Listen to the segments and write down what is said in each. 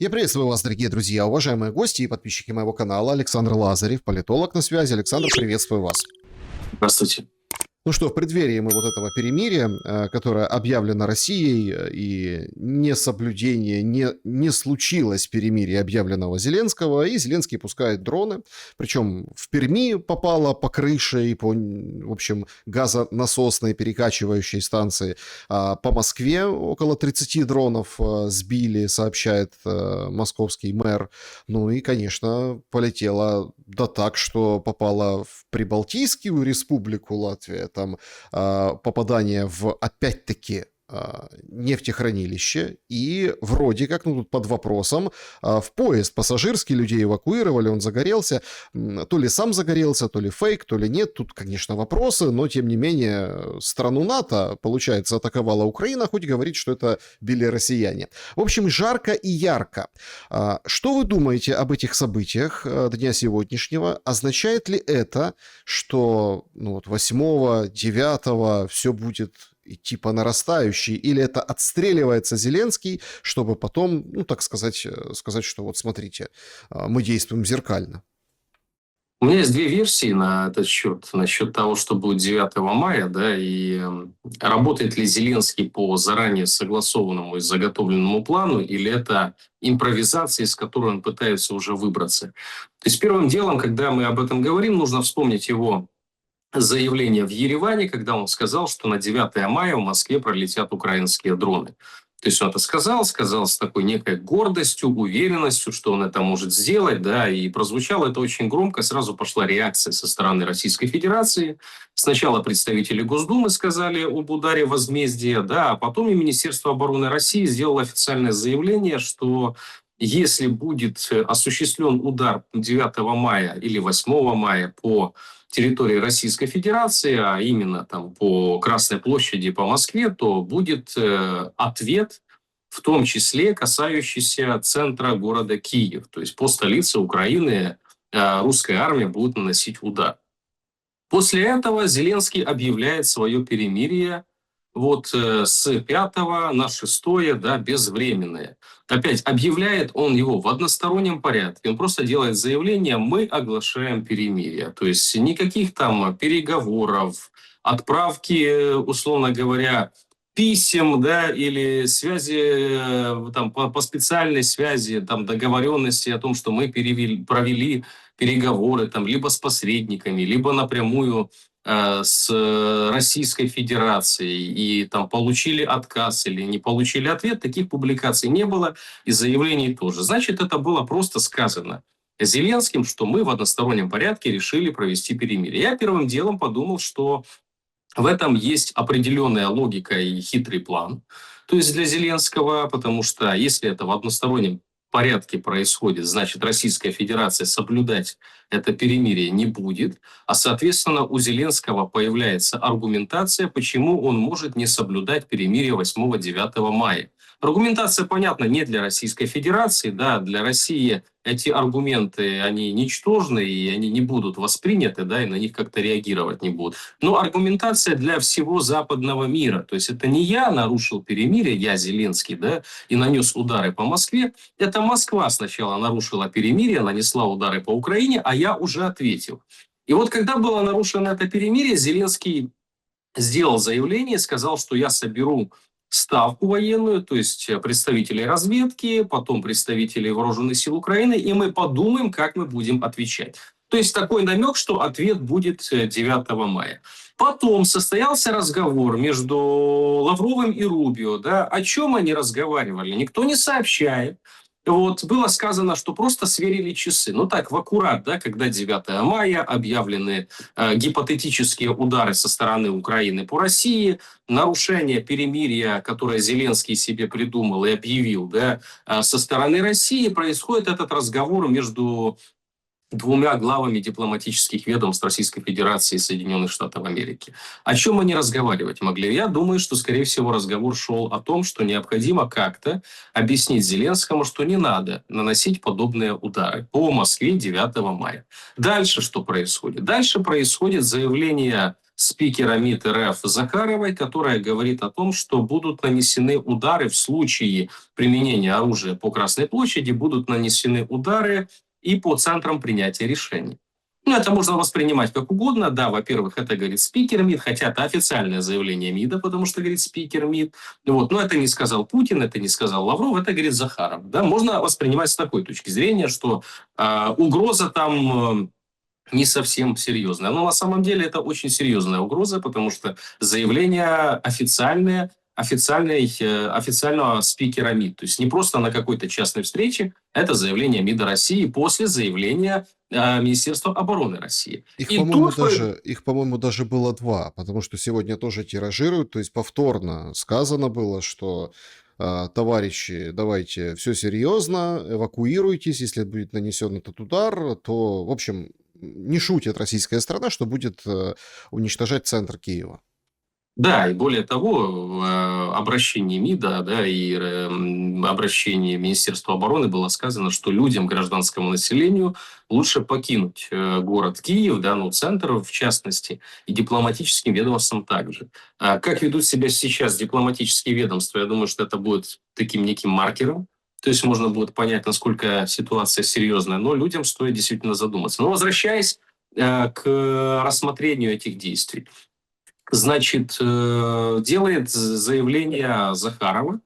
Я приветствую вас, дорогие друзья, уважаемые гости и подписчики моего канала. Александр Лазарев, политолог на связи. Александр, приветствую вас. Здравствуйте. Ну что, в преддверии мы вот этого перемирия, которое объявлено Россией, и несоблюдение, не случилось перемирие объявленного Зеленского, и Зеленский пускает дроны, причем в Перми попало по крыше и по, в общем, газонасосной перекачивающей станции, по Москве около 30 дронов сбили, сообщает московский мэр. Ну и, конечно, полетело да так, что попало в Прибалтийскую республику Латвия, там попадание в, опять-таки, нефтехранилище, и вроде как, ну тут под вопросом, в поезд пассажирский людей эвакуировали, он загорелся, то ли сам загорелся, то ли фейк, то ли нет, тут, конечно, вопросы, но тем не менее страну НАТО, получается, атаковала Украина, хоть говорит, что это били россияне. В общем, жарко и ярко. Что вы думаете об этих событиях дня сегодняшнего? Означает ли это, что ну, вот 8-9 все будет идти по нарастающей, или это отстреливается Зеленский, чтобы потом, ну, так сказать, что вот смотрите, мы действуем зеркально? У меня есть две версии на этот счет. Насчет того, что будет 9 мая, да, и работает ли Зеленский по заранее согласованному и заготовленному плану, или это импровизация, из которой он пытается уже выбраться. То есть первым делом, когда мы об этом говорим, нужно вспомнить его заявление в Ереване, когда он сказал, что на 9 мая в Москве пролетят украинские дроны. То есть он это сказал с такой некой гордостью, уверенностью, что он это может сделать, да, и прозвучало это очень громко, сразу пошла реакция со стороны Российской Федерации. Сначала представители Госдумы сказали об ударе возмездия, да, а потом и Министерство обороны России сделало официальное заявление, что если будет осуществлен удар 9 мая или 8 мая по территории Российской Федерации, а именно там по Красной площади, по Москве, то будет ответ, в том числе касающийся центра города Киев. То есть по столице Украины русская армия будет наносить удар. После этого Зеленский объявляет свое перемирие с 5 на 6, да, безвременное. Опять объявляет он его в одностороннем порядке. Он просто делает заявление: мы оглашаем перемирие. То есть никаких там переговоров, отправки, условно говоря, писем, да, или связи там, по специальной связи, там, договоренности о том, что мы провели переговоры там, либо с посредниками, либо напрямую с Российской Федерацией и там получили отказ или не получили ответ, таких публикаций не было и заявлений тоже. Значит, это было просто сказано Зеленским, что мы в одностороннем порядке решили провести перемирие. Я первым делом подумал, что в этом есть определенная логика и хитрый план, то есть для Зеленского, потому что если это в одностороннем порядке происходит, значит, Российская Федерация соблюдать это перемирие не будет, а, соответственно, у Зеленского появляется аргументация, почему он может не соблюдать перемирие 8-9 мая. Аргументация, понятно, не для Российской Федерации, да, для России эти аргументы, они ничтожны, и они не будут восприняты, да, и на них как-то реагировать не будут. Но аргументация для всего западного мира. То есть это не я нарушил перемирие, я Зеленский, да, и нанес удары по Москве. Это Москва сначала нарушила перемирие, нанесла удары по Украине, а я уже ответил. И вот когда было нарушено это перемирие, Зеленский сделал заявление, сказал, что я соберу ставку военную, то есть представителей разведки, потом представителей вооруженных сил Украины, и мы подумаем, как мы будем отвечать. То есть такой намек, что ответ будет 9 мая. Потом состоялся разговор между Лавровым и Рубио. Да, о чем они разговаривали, никто не сообщает. Было сказано, что просто сверили часы. Ну так, в аккурат, да, когда 9 мая объявлены гипотетические удары со стороны Украины по России, нарушение перемирия, которое Зеленский себе придумал и объявил, да, со стороны России, происходит этот разговор между двумя главами дипломатических ведомств Российской Федерации и Соединенных Штатов Америки. О чем они разговаривать могли? Я думаю, что, скорее всего, разговор шел о том, что необходимо как-то объяснить Зеленскому, что не надо наносить подобные удары по Москве 9 мая. Дальше что происходит? Дальше происходит заявление спикера МИД РФ Захаровой, которая говорит о том, что будут нанесены удары в случае применения оружия по Красной площади, будут нанесены удары и по центрам принятия решений. Ну, это можно воспринимать как угодно. Да, во-первых, это говорит спикер МИД, хотя это официальное заявление МИДа, потому что говорит спикер МИД. Вот. Но это не сказал Путин, это не сказал Лавров, это говорит Захаров. Да, можно воспринимать с такой точки зрения, что угроза там не совсем серьезная. Но на самом деле это очень серьезная угроза, потому что заявление официального спикера МИД. То есть не просто на какой-то частной встрече, это заявление МИДа России после заявления Министерства обороны России. Их, И по-моему, тут даже, их, по-моему, даже было два, потому что сегодня тоже тиражируют, то есть повторно сказано было, что товарищи, давайте все серьезно, эвакуируйтесь, если будет нанесен этот удар, то, в общем, не шутит российская страна, что будет уничтожать центр Киева. да, и более того, в обращении МИДа, да, и обращении Министерства обороны было сказано, что людям, гражданскому населению, лучше покинуть город Киев, да, ну, центр в частности, и дипломатическим ведомствам также. А как ведут себя сейчас дипломатические ведомства, я думаю, что это будет таким неким маркером, то есть можно будет понять, насколько ситуация серьезная, но людям стоит действительно задуматься. Но возвращаясь к рассмотрению этих действий. Значит, делает заявление Захарова,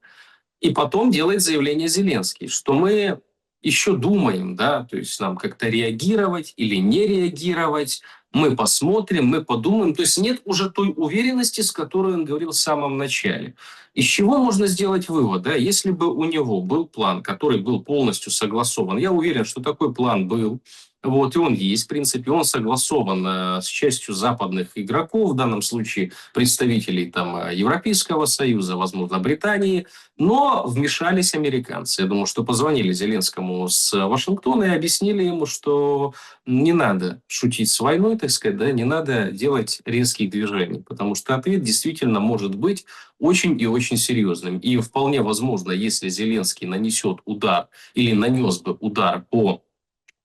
и потом делает заявление Зеленский, что мы еще думаем, да, то есть нам как-то реагировать или не реагировать, мы посмотрим, мы подумаем. То есть нет уже той уверенности, с которой он говорил в самом начале. Из чего можно сделать вывод, да, если бы у него был план, который был полностью согласован, я уверен, что такой план был, вот, и он есть, в принципе, он согласован с частью западных игроков, в данном случае представителей там, Европейского Союза, возможно, Британии, но вмешались американцы. Я думаю, что позвонили Зеленскому с Вашингтона и объяснили ему, что не надо шутить с войной, так сказать, да, не надо делать резких движений, потому что ответ действительно может быть очень и очень серьезным. И вполне возможно, если Зеленский нанесет удар или нанес бы удар по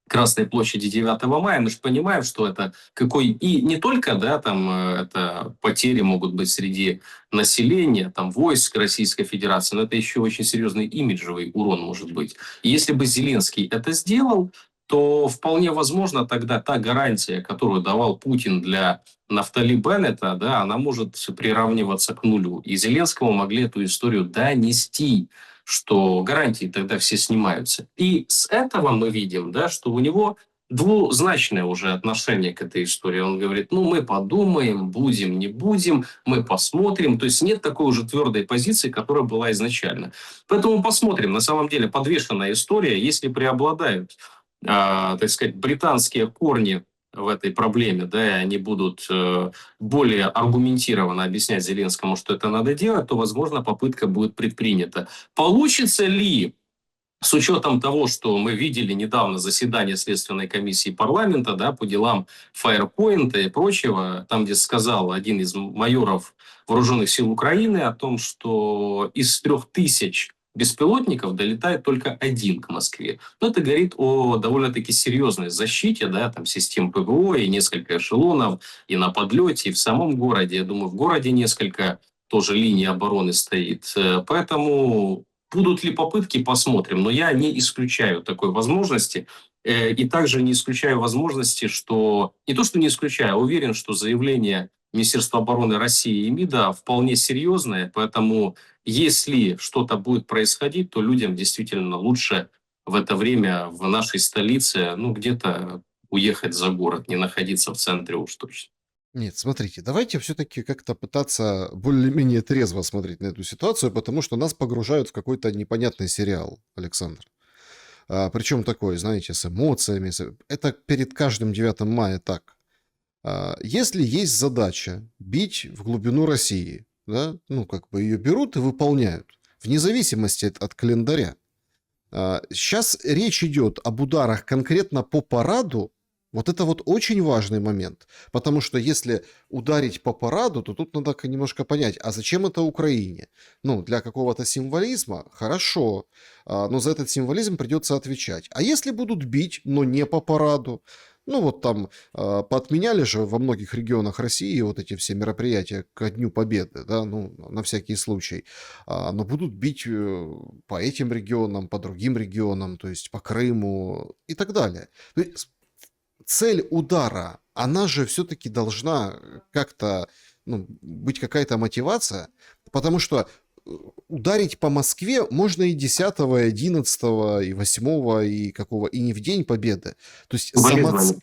Красной площади 9 мая, мы же понимаем, что это какой... И не только, да, там, это потери могут быть среди населения, там, войск Российской Федерации, но это еще очень серьезный имиджевый урон может быть. И если бы Зеленский это сделал, то вполне возможно тогда та гарантия, которую давал Путин для Нафтали Беннета, да, она может приравниваться к нулю. И Зеленскому могли эту историю донести, что гарантии тогда все снимаются. И с этого мы видим, да, что у него двузначное уже отношение к этой истории. Он говорит, ну, мы подумаем, будем, не будем, мы посмотрим. То есть нет такой уже твердой позиции, которая была изначально. Поэтому посмотрим. На самом деле подвешенная история, если преобладают, так сказать, британские корни в этой проблеме, да, и они будут более аргументированно объяснять Зеленскому, что это надо делать, то, возможно, попытка будет предпринята. Получится ли, с учетом того, что мы видели недавно заседание Следственной комиссии парламента, да, по делам Firepoint и прочего, там, где сказал один из майоров вооруженных сил Украины о том, что из 3000 беспилотников долетает только один к Москве. Но это говорит о довольно-таки серьезной защите, да, там систем ПВО и несколько эшелонов и на подлете, и в самом городе. Я думаю, в городе несколько тоже линий обороны стоит. Поэтому будут ли попытки, посмотрим. Но я не исключаю такой возможности. И также не исключаю возможности, что... Не то, что не исключаю, а уверен, что заявление Министерства обороны России и МИДа вполне серьезное. Поэтому если что-то будет происходить, то людям действительно лучше в это время в нашей столице, ну, где-то уехать за город, не находиться в центре уж точно. Нет, смотрите, давайте все-таки как-то пытаться более-менее трезво смотреть на эту ситуацию, потому что нас погружают в какой-то непонятный сериал, Александр. Причем такой, знаете, с эмоциями. Это перед каждым 9 мая так. Если есть задача бить в глубину России, да, ну, как бы ее берут и выполняют, вне зависимости от календаря. Сейчас речь идет об ударах конкретно по параду. Вот это вот очень важный момент. Потому что если ударить по параду, то тут надо немножко понять, а зачем это Украине? Ну, для какого-то символизма? Хорошо. Но за этот символизм придется отвечать. А если будут бить, но не по параду? Ну, вот там поотменяли же во многих регионах России вот эти все мероприятия ко Дню Победы, да, ну, на всякий случай. Но будут бить по этим регионам, по другим регионам, то есть по Крыму и так далее. То есть цель удара, она же все-таки должна как-то, ну, быть какая-то мотивация, потому что ударить по Москве можно и 10, и 11, и 8, и какого, и не в День Победы. То есть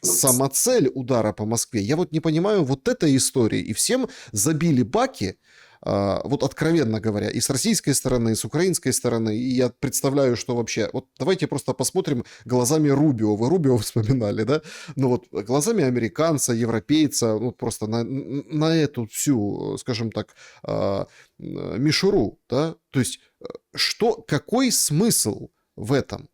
сама цель удара по Москве, я вот не понимаю вот этой истории. И всем забили баки, вот откровенно говоря, и с российской стороны, и с украинской стороны. И я представляю, что вообще... Вот давайте просто посмотрим глазами Рубио. Вы Рубио вспоминали, да? Ну вот глазами американца, европейца, ну просто на эту всю, скажем так, мишуру, да? То есть какой смысл в этом?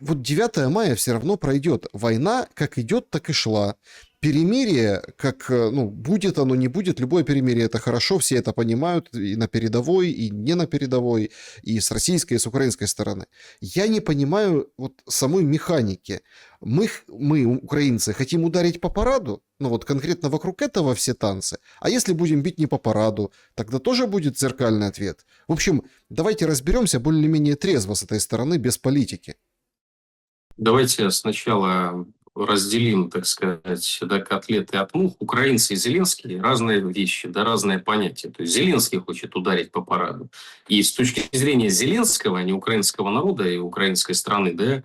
Вот 9 мая все равно пройдет. Война как идет, так и шла. Перемирие, как, ну, будет оно, не будет, любое перемирие это хорошо, все это понимают и на передовой, и не на передовой, и с российской, и с украинской стороны. Я не понимаю вот самой механики. Мы, украинцы, хотим ударить по параду, ну вот конкретно вокруг этого все танцы. А если будем бить не по параду, тогда тоже будет зеркальный ответ. В общем, давайте разберемся более-менее трезво с этой стороны, без политики. Давайте сначала разделим, так сказать, да, котлеты от мух. Украинцы и Зеленский – разные вещи, да, разные понятия. То есть Зеленский хочет ударить по параду. И с точки зрения Зеленского, а не украинского народа и украинской страны, да,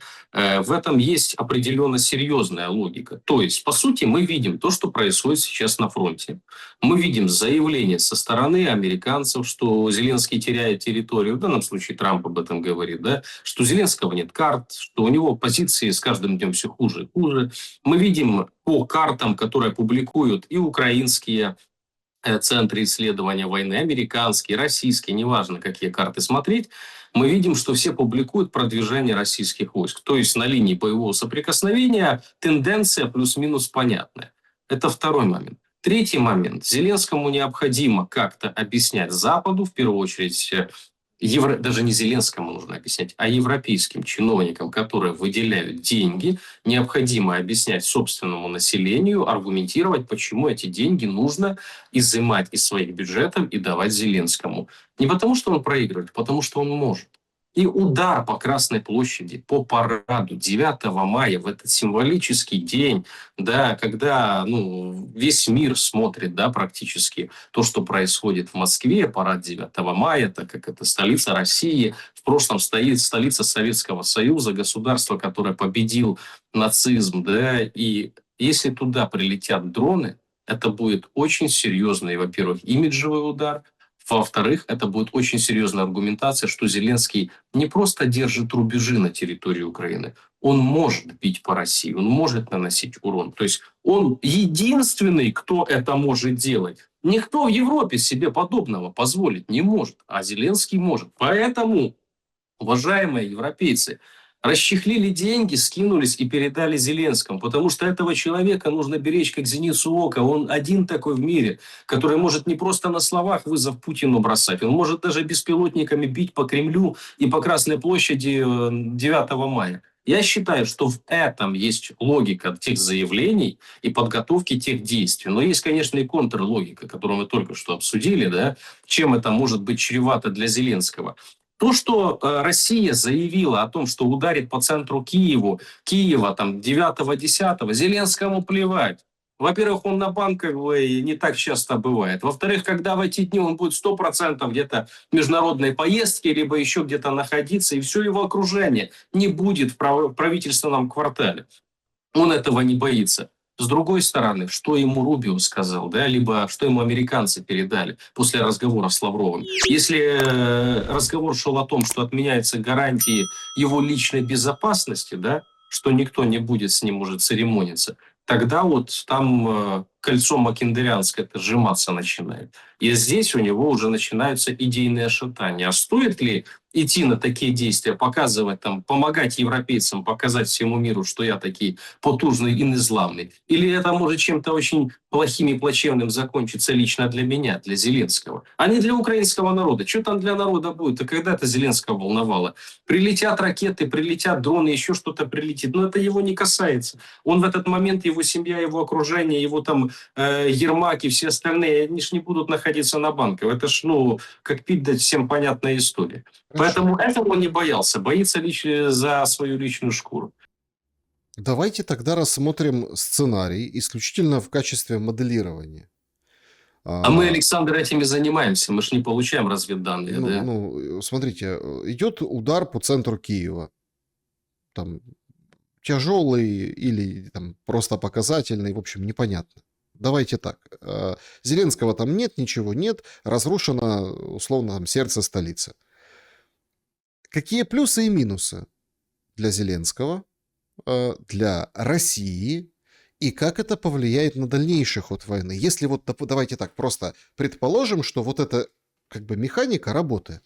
в этом есть определенно серьезная логика. То есть, по сути, мы видим то, что происходит сейчас на фронте. Мы видим заявление со стороны американцев, что Зеленский теряет территорию, в данном случае Трамп об этом говорит, да, что у Зеленского нет карт, что у него позиции с каждым днем все хуже и хуже. Мы видим по картам, которые публикуют и украинские центры исследования войны, американские, российские, неважно, какие карты смотреть, мы видим, что все публикуют продвижение российских войск. То есть на линии боевого соприкосновения тенденция плюс-минус понятная. Это второй момент. Третий момент. Зеленскому необходимо как-то объяснять Западу, в первую очередь, даже не Зеленскому нужно объяснять, а европейским чиновникам, которые выделяют деньги, необходимо объяснять собственному населению, аргументировать, почему эти деньги нужно изымать из своих бюджетов и давать Зеленскому. Не потому, что он проигрывает, а потому, что он может. И удар по Красной площади, по параду 9 мая, в этот символический день, да, когда весь мир смотрит, да, практически то, что происходит в Москве, парад 9 мая, так как это столица России, в прошлом стоит столица Советского Союза, государство, которое победил нацизм, да, и если туда прилетят дроны, это будет очень серьезный, во-первых, имиджевый удар. Во-вторых, это будет очень серьезная аргументация, что Зеленский не просто держит рубежи на территории Украины, он может бить по России, он может наносить урон. То есть он единственный, кто это может делать. Никто в Европе себе подобного позволить не может, а Зеленский может. Поэтому, уважаемые европейцы, расчехлили деньги, скинулись и передали Зеленскому, потому что этого человека нужно беречь как зеницу ока. Он один такой в мире, который может не просто на словах вызов Путину бросать, он может даже беспилотниками бить по Кремлю и по Красной площади 9 мая. Я считаю, что в этом есть логика тех заявлений и подготовки тех действий. Но есть, конечно, и контрлогика, которую мы только что обсудили, да, чем это может быть чревато для Зеленского. То, что Россия заявила о том, что ударит по центру Киева там 9-10, Зеленскому плевать. Во-первых, он на банках не так часто бывает. Во-вторых, когда в эти дни он будет 100% где-то в международной поездке, либо еще где-то находиться, и все его окружение не будет в правительственном квартале. Он этого не боится. С другой стороны, что ему Рубио сказал, да, либо что ему американцы передали после разговора с Лавровым. Если разговор шел о том, что отменяются гарантии его личной безопасности, да, что никто не будет с ним уже церемониться, тогда вот там кольцо макиндерианское это сжиматься начинает. И здесь у него уже начинаются идейные шатания. А стоит ли идти на такие действия, показывать там, помогать европейцам, показать всему миру, что я такой потужный и незламный? Или это может чем-то очень плохим и плачевным закончиться лично для меня, для Зеленского, а не для украинского народа? Что там для народа будет? И когда это Зеленского волновало? Прилетят ракеты, прилетят дроны, еще что-то прилетит. Но это его не касается. Он в этот момент, его семья, его окружение, его там Ермак и все остальные, они ж не будут находиться на банках. Это ж, ну, как пить дать, всем понятная история. Хорошо. Поэтому этого он не боялся. Боится лишь за свою личную шкуру. Давайте тогда рассмотрим сценарий исключительно в качестве моделирования. А мы, А, Александр, этим и занимаемся. Мы ж не получаем разведданные, да? Смотрите, идет удар по центру Киева. Там тяжелый или там просто показательный, в общем, непонятно. Давайте так. Зеленского там нет, ничего нет, разрушено, условно, там сердце столицы. Какие плюсы и минусы для Зеленского, для России, и как это повлияет на дальнейший ход войны? Если вот, давайте так, просто предположим, что вот эта как бы механика работает.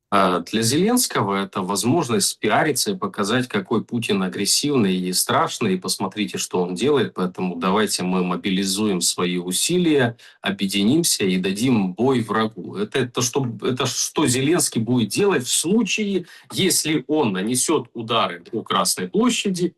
А для Зеленского это возможность пиариться и показать, какой Путин агрессивный и страшный, и посмотрите, что он делает. Поэтому давайте мы мобилизуем свои усилия, объединимся и дадим бой врагу. Это что Зеленский будет делать в случае, если он нанесет удары по Красной площади,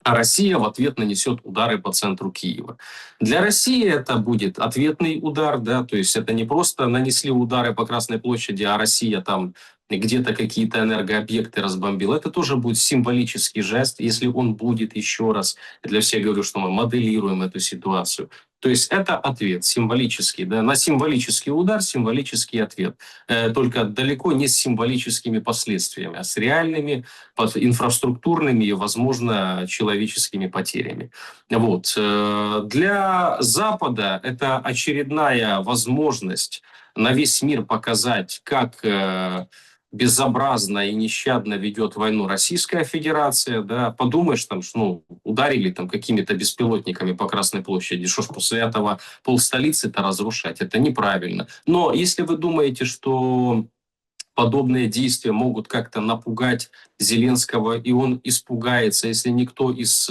а Россия в ответ нанесет удары по центру Киева. Для России это будет ответный удар, да, то есть это не просто нанесли удары по Красной площади, а Россия там где-то какие-то энергообъекты разбомбила. Это тоже будет символический жест, если он будет еще раз. Для всех говорю, что мы моделируем эту ситуацию. То есть это ответ символический, да, на символический удар, символический ответ. Только далеко не с символическими последствиями, а с реальными инфраструктурными и, возможно, человеческими потерями. Вот. Для Запада это очередная возможность на весь мир показать, как безобразно и нещадно ведет войну Российская Федерация, да, подумаешь, там, что, ну, ударили там какими-то беспилотниками по Красной площади, что ж после этого полстолицы-то разрушать, это неправильно. Но если вы думаете, что подобные действия могут как-то напугать Зеленского, и он испугается, если никто из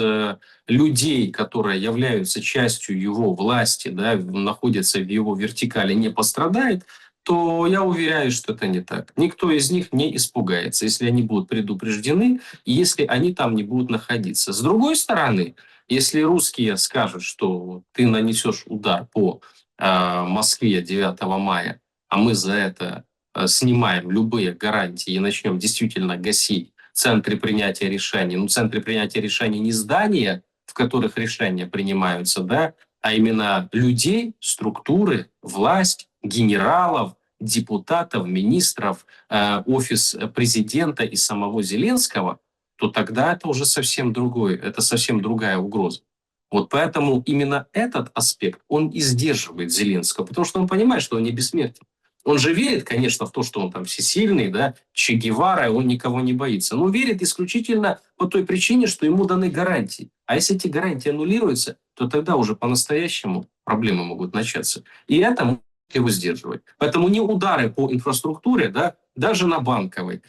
людей, которые являются частью его власти, да, находятся в его вертикали, не пострадает, то я уверяю, что это не так. Никто из них не испугается, если они будут предупреждены, и если они там не будут находиться. С другой стороны, если русские скажут, что ты нанесешь удар по Москве 9 мая, а мы за это снимаем любые гарантии и начнем действительно гасить центры принятия решений. Ну, центры принятия решений не здания, в которых решения принимаются, да, а именно людей, структуры, власть, генералов, депутатов, министров, офис президента и самого Зеленского, то тогда это уже совсем другое, это совсем другая угроза. Вот поэтому именно этот аспект, он и сдерживает Зеленского, потому что он понимает, что он не бессмертен. Он же верит, конечно, в то, что он там всесильный, да, Че Гевара, он никого не боится. Но верит исключительно по той причине, что ему даны гарантии. А если эти гарантии аннулируются, то тогда уже по-настоящему проблемы могут начаться. И это может его сдерживать. Поэтому не удары по инфраструктуре, да, даже на банковой,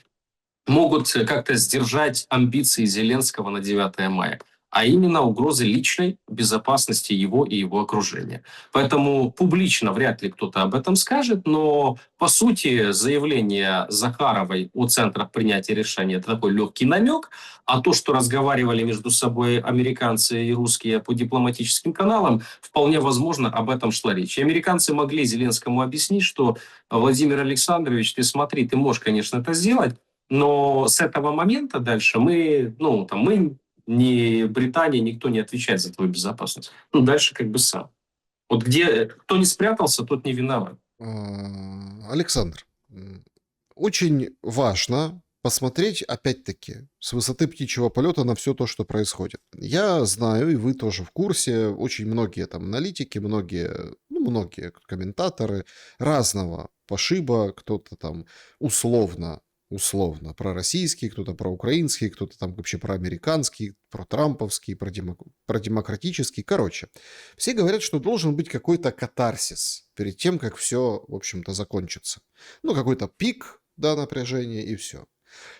могут как-то сдержать амбиции Зеленского на 9 мая, а именно угрозы личной безопасности его и его окружения. Поэтому публично вряд ли кто-то об этом скажет, но по сути заявление Захаровой о центрах принятия решений – это такой легкий намек, а то, что разговаривали между собой американцы и русские по дипломатическим каналам, вполне возможно, об этом шла речь. И американцы могли Зеленскому объяснить, что Владимир Александрович, ты смотри, ты можешь, конечно, это сделать, но с этого момента дальше мы, ну, там, мы, ни Британия, никто не отвечает за твою безопасность. Ну, дальше как бы сам. Вот где кто не спрятался, тот не виноват. Александр, очень важно посмотреть, опять-таки, с высоты птичьего полета на все то, что происходит. Я знаю, и вы тоже в курсе, очень многие там аналитики, многие комментаторы разного пошиба, кто-то там условно условно, пророссийские, кто-то проукраинские, кто-то там вообще проамериканские, протрамповские, продемократические. Короче, все говорят, что должен быть какой-то катарсис перед тем, как все, в общем-то, закончится. Ну, какой-то пик, да, напряжения и все.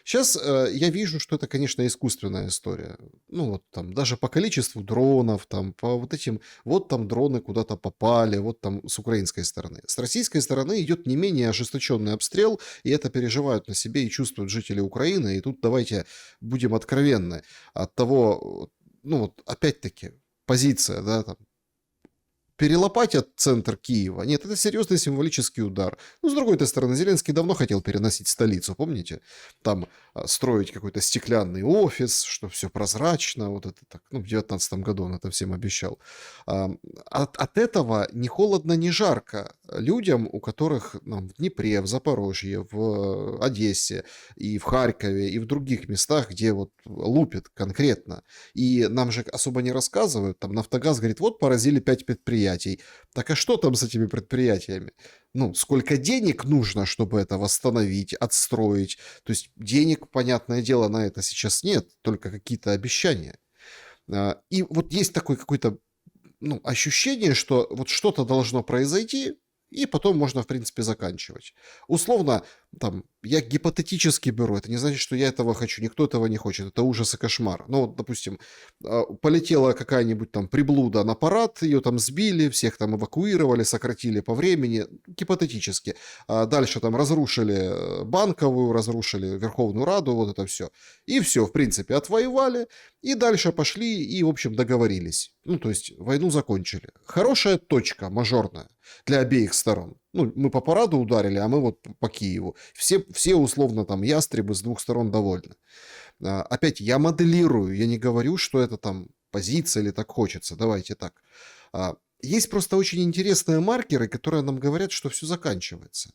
Сейчас я вижу, что это, конечно, искусственная история. Ну, вот там, даже по количеству дронов, там, по вот этим, вот там дроны куда-то попали, вот там с украинской стороны. С российской стороны идет не менее ожесточенный обстрел, и это переживают на себе и чувствуют жители Украины. И тут давайте будем откровенны. От того, ну, вот опять-таки, позиция, да, там, перелопатят центр Киева. Нет, это серьезный символический удар. Ну, с другой стороны, Зеленский давно хотел переносить столицу, помните? Там строить какой-то стеклянный офис, что все прозрачно, вот это так. Ну, в 2019 году он это всем обещал. От этого ни холодно, ни жарко людям, у которых в Днепре, в Запорожье, в Одессе, и в Харькове, и в других местах, где вот лупят конкретно. И нам же особо не рассказывают. Там «Нафтогаз» говорит, вот поразили 5 предприятий. Так а что там с этими предприятиями? Ну, сколько денег нужно, чтобы это восстановить, отстроить? То есть денег, понятное дело, на это сейчас нет, только какие-то обещания. И вот есть такое какое-то ощущение, что вот что-то должно произойти, и потом можно, в принципе, заканчивать. Условно, там, я гипотетически беру, это не значит, что я этого хочу, никто этого не хочет, это ужас и кошмар. Ну, вот, допустим, полетела какая-нибудь там приблуда на парад, ее там сбили, всех там эвакуировали, сократили по времени, гипотетически. Дальше там разрушили Банковую, разрушили Верховную Раду, вот это все. И все, в принципе, отвоевали, и дальше пошли и, в общем, договорились. Ну, то есть войну закончили. Хорошая точка, мажорная, для обеих сторон. Ну, мы по параду ударили, а мы вот по Киеву. Все условно там ястребы с двух сторон довольны. Опять, я моделирую, я не говорю, что это там позиция или так хочется. Давайте так. Есть просто очень интересные маркеры, которые нам говорят, что все заканчивается.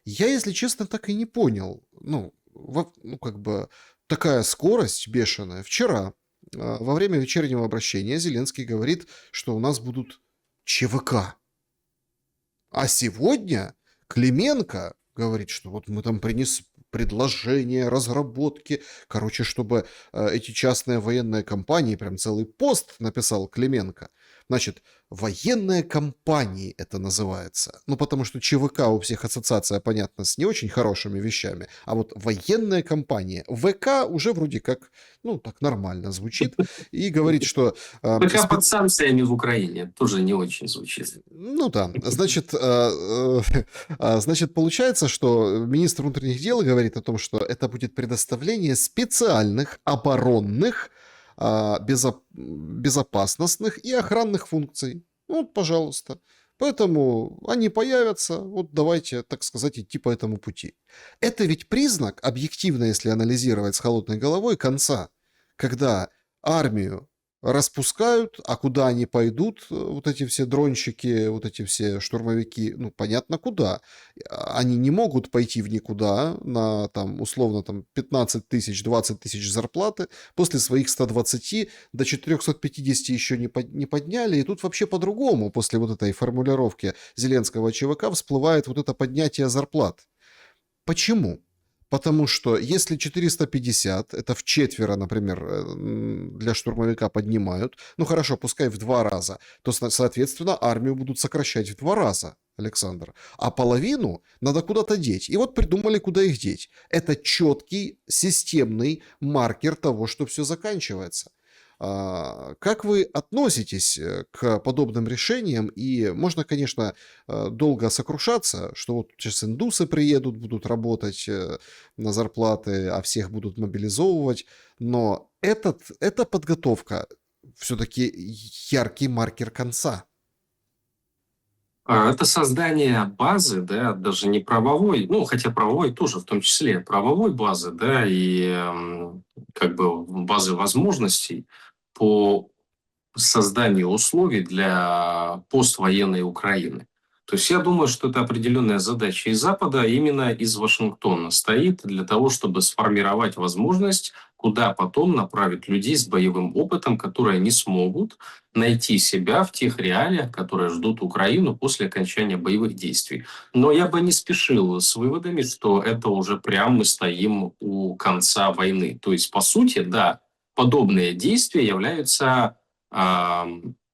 Я, если честно, так и не понял. Как бы такая скорость бешеная. Вчера, во время вечернего обращения, Зеленский говорит, что у нас будут ЧВК. А сегодня Клименко говорит, что вот мы там принесли предложения, разработки. Короче, чтобы эти частные военные компании, прям целый пост написал Клименко. Значит, военные компании это называется. Ну, потому что ЧВК у всех ассоциация, понятно, с не очень хорошими вещами. А вот военная компания. ВК уже вроде как, так нормально звучит. И говорит, что... Пока под санкциями в Украине тоже не очень звучит. Ну да, значит, получается, что министр внутренних дел говорит о том, что это будет предоставление специальных оборонных, безопасностных и охранных функций. Вот, пожалуйста. Поэтому они появятся, вот давайте, так сказать, идти по этому пути. Это ведь признак, объективно, если анализировать с холодной головой, конца, когда армию распускают, а куда они пойдут, вот эти все дронщики, вот эти все штурмовики, понятно куда. Они не могут пойти в никуда на, там, условно, там, 15 тысяч, 20 тысяч зарплаты, после своих 120 до 450 еще не подняли, и тут вообще по-другому, после вот этой формулировки Зеленского ЧВК всплывает вот это поднятие зарплат. Почему? Потому что если 450, это вчетверо, например, для штурмовика поднимают, хорошо, пускай в 2 раза, то, соответственно, армию будут сокращать в 2 раза, Александр. А половину надо куда-то деть. И вот придумали, куда их деть. Это четкий, системный маркер того, что все заканчивается. Как вы относитесь к подобным решениям? И можно, конечно, долго сокрушаться, что вот сейчас индусы приедут, будут работать на зарплаты, а всех будут мобилизовывать. Но эта подготовка все-таки яркий маркер конца. Это создание базы, да, даже не правовой, хотя правовой тоже в том числе, правовой базы, да, и как бы базы возможностей по созданию условий для поствоенной Украины. То есть я думаю, что это определенная задача из Запада, именно из Вашингтона стоит для того, чтобы сформировать возможность, куда потом направить людей с боевым опытом, которые не смогут найти себя в тех реалиях, которые ждут Украину после окончания боевых действий. Но я бы не спешил с выводами, что это уже прям мы стоим у конца войны. То есть, по сути, да, подобные действия являются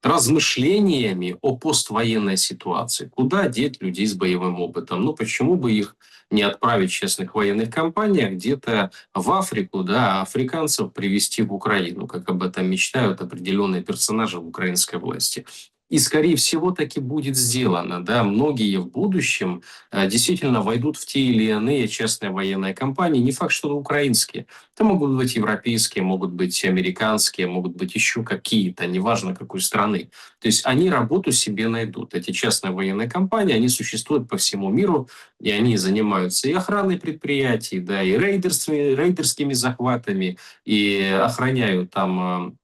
размышлениями о поствоенной ситуации. Куда деть людей с боевым опытом? Ну, почему бы их не отправить в частных военных компаниях где-то в Африку, да, а африканцев привезти в Украину, как об этом мечтают определенные персонажи в украинской власти. И, скорее всего, таки будет сделано. Да. Многие в будущем действительно войдут в те или иные частные военные компании. Не факт, что украинские. Это могут быть европейские, могут быть американские, могут быть еще какие-то, неважно какой страны. То есть они работу себе найдут. Эти частные военные компании, они существуют по всему миру, и они занимаются и охраной предприятий, да, и рейдерскими захватами, и охраняют там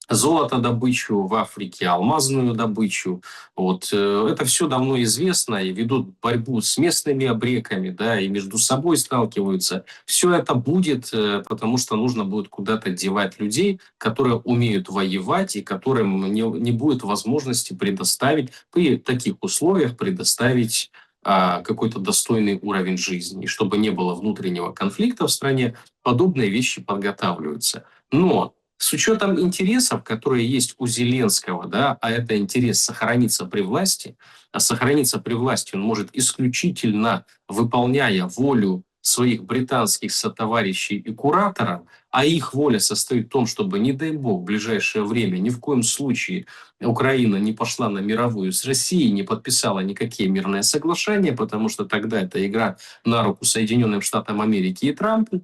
золотодобычу в Африке, алмазную добычу. Вот. Это все давно известно, и ведут борьбу с местными обреками, да, и между собой сталкиваются. Все это будет, потому что нужно будет куда-то девать людей, которые умеют воевать и которым не будет возможности предоставить, при таких условиях предоставить какой-то достойный уровень жизни. И чтобы не было внутреннего конфликта в стране, подобные вещи подготавливаются. Но с учетом интересов, которые есть у Зеленского, да, а это интерес сохраниться при власти, а сохраниться при власти он может исключительно выполняя волю своих британских сотоварищей и кураторов, а их воля состоит в том, чтобы, не дай бог, в ближайшее время ни в коем случае Украина не пошла на мировую с Россией, не подписала никакие мирные соглашения, потому что тогда это игра на руку Соединенным Штатам Америки и Трампу.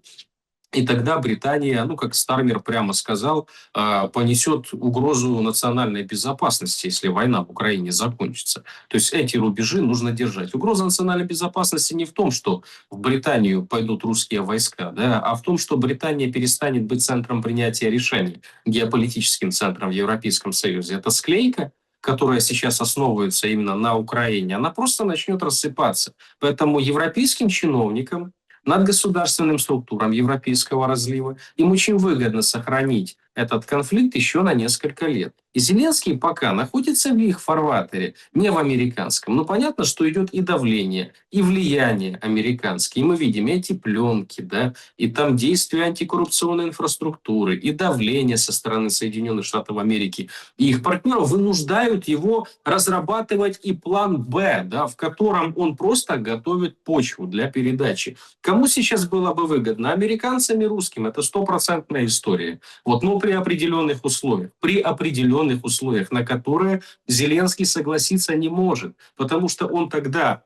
И тогда Британия, ну, как Стармер прямо сказал, понесет угрозу национальной безопасности, если война в Украине закончится. То есть эти рубежи нужно держать. Угроза национальной безопасности не в том, что в Британию пойдут русские войска, да, а в том, что Британия перестанет быть центром принятия решений, геополитическим центром в Европейском Союзе. Это склейка, которая сейчас основывается именно на Украине, она просто начнет рассыпаться. Поэтому европейским чиновникам, над государственным структурам европейского разлива. Им очень выгодно сохранить этот конфликт еще на несколько лет. И Зеленский пока находится в их фарватере, не в американском. Но понятно, что идет и давление, и влияние американское. И мы видим эти пленки, да, и там действия антикоррупционной инфраструктуры, и давление со стороны Соединенных Штатов Америки. И их партнеров вынуждают его разрабатывать и план «Б», да, в котором он просто готовит почву для передачи. Кому сейчас было бы выгодно? Американцам и русским. Это стопроцентная история. Вот, но при определенных условиях, на которые Зеленский согласиться не может, потому что он тогда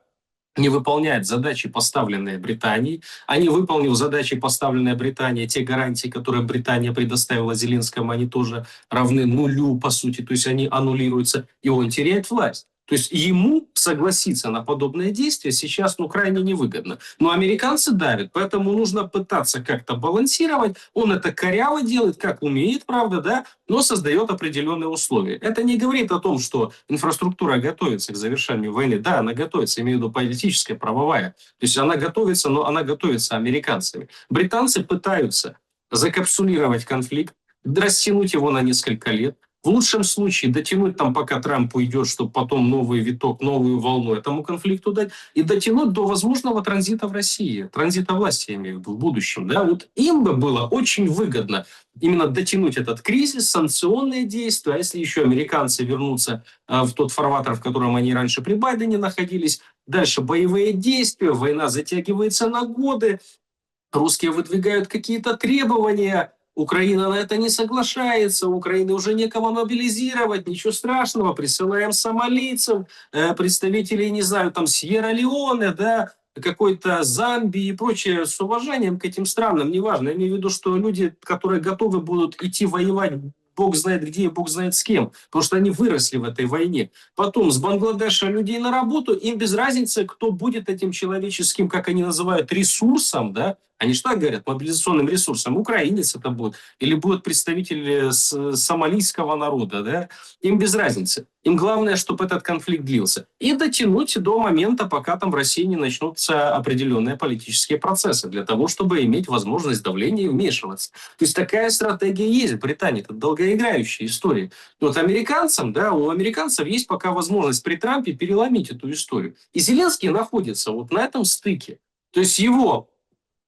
не выполняет задачи, поставленные Британией, а не выполнив задачи, поставленные Британией, те гарантии, которые Британия предоставила Зеленскому, они тоже равны нулю, по сути, то есть они аннулируются, и он теряет власть. То есть ему согласиться на подобные действия сейчас крайне невыгодно. Но американцы давят, поэтому нужно пытаться как-то балансировать. Он это коряво делает, как умеет, правда, да, но создает определенные условия. Это не говорит о том, что инфраструктура готовится к завершению войны. Да, она готовится, имею в виду политическая, правовая. То есть она готовится, но она готовится американцами. Британцы пытаются закапсулировать конфликт, растянуть его на несколько лет. В лучшем случае дотянуть там, пока Трамп уйдет, чтобы потом новый виток, новую волну этому конфликту дать, и дотянуть до возможного транзита в России, транзита власти, я имею в виду, в будущем. Да? Вот им бы было очень выгодно именно дотянуть этот кризис, санкционные действия, а если еще американцы вернутся в тот фарватер, в котором они раньше при Байдене находились, дальше боевые действия, война затягивается на годы, русские выдвигают какие-то требования, Украина на это не соглашается, Украины уже некого мобилизировать, ничего страшного, присылаем сомалийцев, представителей, не знаю, там Сьерра-Леоне, да, какой-то Замбии и прочее, с уважением к этим странам, неважно. Я имею в виду, что люди, которые готовы будут идти воевать, бог знает где и бог знает с кем, потому что они выросли в этой войне. Потом с Бангладеша людей на работу, им без разницы, кто будет этим человеческим, как они называют, ресурсом, да, Они же так говорят, мобилизационным ресурсом. Украинец это будет, или будет представитель сомалийского народа, да? Им без разницы. Им главное, чтобы этот конфликт длился. И дотянуть до момента, пока там в России не начнутся определенные политические процессы, для того, чтобы иметь возможность давления и вмешиваться. То есть такая стратегия есть в Британии. Это долгоиграющая история. Вот американцам, да, у американцев есть пока возможность при Трампе переломить эту историю. И Зеленский находится вот на этом стыке. То есть его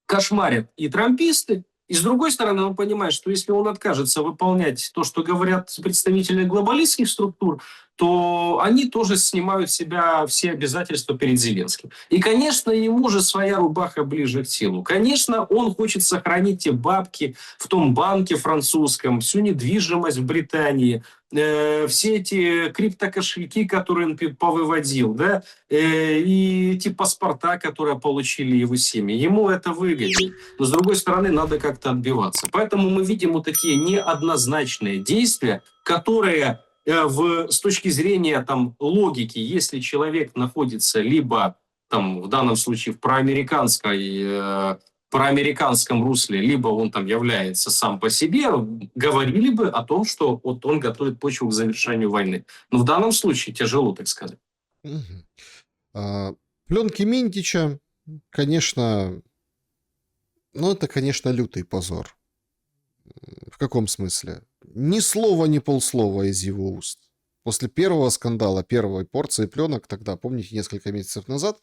кошмарят и трамписты, и с другой стороны он понимает, что если он откажется выполнять то, что говорят представители глобалистских структур, то они тоже снимают с себя все обязательства перед Зеленским. И, конечно, ему же своя рубаха ближе к телу. Конечно, он хочет сохранить те бабки в том банке французском, всю недвижимость в Британии, все эти криптокошельки, которые он повыводил, да, и эти паспорта, которые получили его семьи. Ему это выгоднее. Но, с другой стороны, надо как-то отбиваться. Поэтому мы видим вот такие неоднозначные действия, которые с точки зрения там, логики, если человек находится либо там, в данном случае в проамериканском русле, либо он там является сам по себе, говорили бы о том, что вот он готовит почву к завершению войны. Но в данном случае тяжело, так сказать. Мгм. Пленки Минтича, конечно, ну это, конечно, лютый позор. В каком смысле? Ни слова, ни полслова из его уст. После первого скандала, первой порции пленок, тогда, помните, несколько месяцев назад,